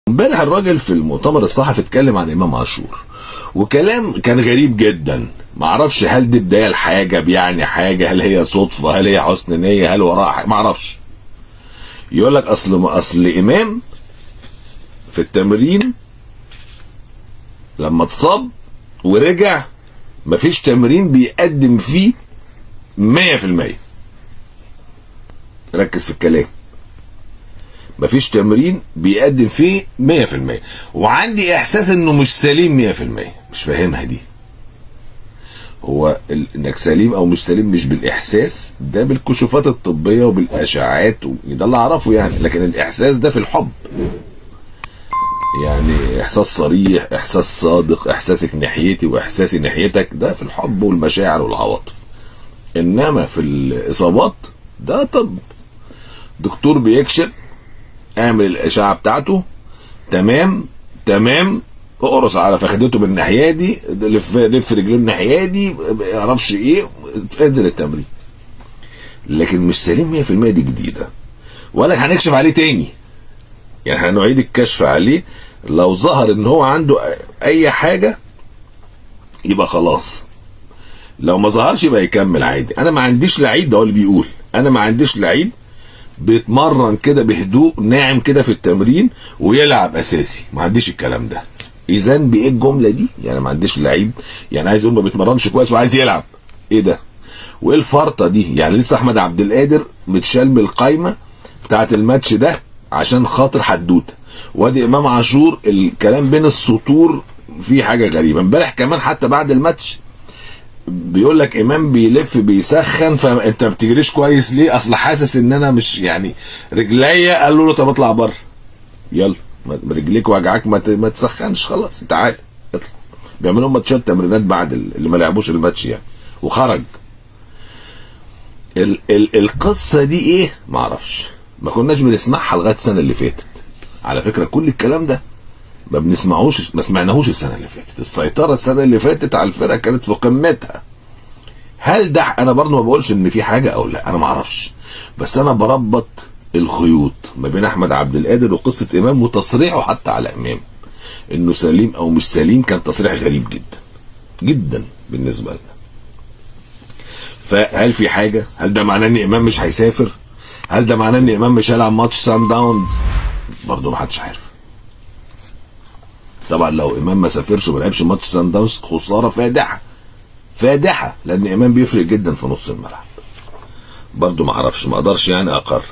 امبارح الراجل في المؤتمر الصحفي اتكلم عن امام عاشور، وكلام كان غريب جدا. معرفش هل دي بدايه لحاجه، بيعني حاجه، هل هي صدفه، هل هي حسن نيه، هل وراها حاجه، معرفش. يقول لك اصل امام في التمرين لما اتصاب ورجع مفيش تمرين بيقدم فيه 100%. ركز في الكلام، مفيش تمرين بيقدم فيه 100%، وعندي احساس انه مش سليم 100%. مش فاهمها دي. هو انك سليم او مش سليم مش بالاحساس، ده بالكشوفات الطبيه وبالاشعاعات، ده اللي اعرفه يعني. لكن الاحساس ده في الحب، يعني احساس صريح، احساس صادق، احساسك ناحيتي واحساسي ناحيتك، ده في الحب والمشاعر والعواطف. انما في الاصابات ده طب، دكتور بيكشف، اعمل الاشعه بتاعته، تمام، اقرص على فخدته من الناحيه دي، لف رجليه من الناحيه دي، ما يعرفش ايه، انزل التمرين. لكن مش سليم 100%، دي جديده. ولا هنكشف عليه تاني، يعني هنعيد الكشف عليه. لو ظهر ان هو عنده اي حاجه يبقى خلاص، لو ما ظهرش يبقى يكمل عادي. انا ما عنديش لعيب، ده هو اللي بيقول، انا ما عنديش لعيب بيتمرن كده بهدوء ناعم كده في التمرين ويلعب اساسي. ما عنديش الكلام ده. اذا بايه الجمله دي؟ يعني ما عنديش لعيب، يعني عايز يقول ما بيتمرنش كويس وعايز يلعب. ايه ده؟ وايه الفرطه دي؟ يعني لسه احمد عبد القادر متشال من القايمه بتاعت الماتش ده عشان خاطر حدوته، وادي امام عاشور الكلام بين السطور في حاجه غريبه. امبارح كمان حتى بعد الماتش بيقول لك امام بيلف بيسخن، فانت ما بتجريش كويس ليه؟ اصل حاسس ان انا مش يعني رجليا. قال له طب اطلع بره، يلا رجليك وجعك، ما تسخنش، خلاص تعالى اطلع. بيعملوا ماتشات تمرينات بعد اللي ما لعبوش الماتش يعني، وخرج. القصه دي ايه؟ ما اعرفش، ما كناش بنسمعها لغايه السنه اللي فاتت. على فكره كل الكلام ده ما بنسمعوش، ما سمعناهوش السنه اللي فاتت. السيطره السنه اللي فاتت على الفرقه كانت في قمتها. هل ده، انا برضه ما بقولش ان في حاجه او لا، انا ما اعرفش، بس انا بربط الخيوط ما بين احمد عبد القادر وقصه امام، وتصريحه حتى على امام انه سليم او مش سليم كان تصريح غريب جدا جدا بالنسبه لنا. فهل في حاجه؟ هل ده معناه ان امام مش هيسافر؟ هل ده معناه ان امام مش هيلعب ماتش سان داونز؟ برضه ما حدش عارف. طبعا لو امام ما سافرش وما لعبش ماتش سان داونز خساره فادحه، لان امام بيفرق جدا في نص الملعب. برضه ما اعرفش، ما اقدرش يعني اقرر.